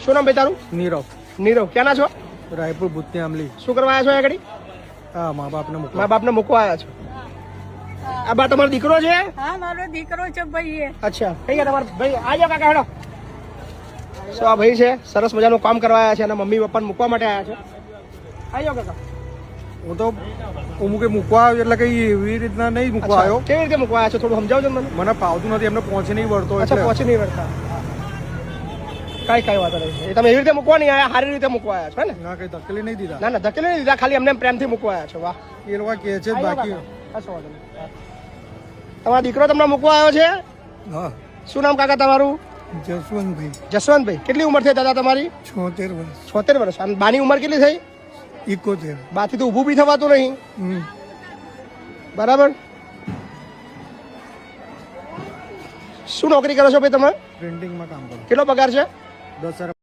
શું નામ ભાઈ તારું? નીરવ, નીરવ. ક્યાંના છો? રાયપુર ભૂતની આમલી. શું કરવા આવ્યા છો આગળ? હા, મા બાપને મૂકવા. મા બાપને મૂકવા આવ્યા છો. આ બા તમારો દીકરો છે? હા, મારો દીકરો છે ભાઈ. અચ્છા, કઈ ગયા તમારા ભાઈ? આ જાઓ કાકા, હેડો. આ ભાઈ છે, સરસ મજાનું કામ કરવા આવ્યા છે અને મમ્મી પપ્પાને મૂકવા માટે આવ્યા છે. આ જાઓ કાકા. હું તો અમુકે મૂકવા આવ્યો એટલે કઈ એવી રીતના નહીં મૂકવા આવ્યો. કેવી રીતે મૂકવા આવ્યા છો થોડું સમજાવજો મને. મને ફાવતું નથી, એમને પહોંચી નહીં વળતો. અચ્છા, પહોંચી નહીં વળતા. કઈ વાત નહીં. એ તમે એવી રીતે મૂકવા નહીં આવ્યા, સારી રીતે મૂકવા આવ્યા છો ને? ના, કઈ તકલીફ નહીં દીધા. ના ના, ધકેલી નહીં દીધા, ખાલી એમને પ્રેમથી મૂકવા આવ્યા છો. વાહ, એ લોકો કહે છે બાકી. તમારો દીકરો તમને મૂકવા આવ્યો છે? હા. શું નામ કાકા તમારું? જસવંતભાઈ. જસવંતભાઈ. કેટલી ઉંમર થઈ દાદા તમારી? 76 વર્ષ. 76 વર્ષ. અને બાની ઉંમર કેટલી થઈ? 71. બાથી તો ઊભું બી થવાતું નહીં. બરાબર. શું નોકરી કરો છો ભાઈ તમે? પ્રિન્ટિંગમાં કામ કરું. કેટલો પગાર છે? 10,000.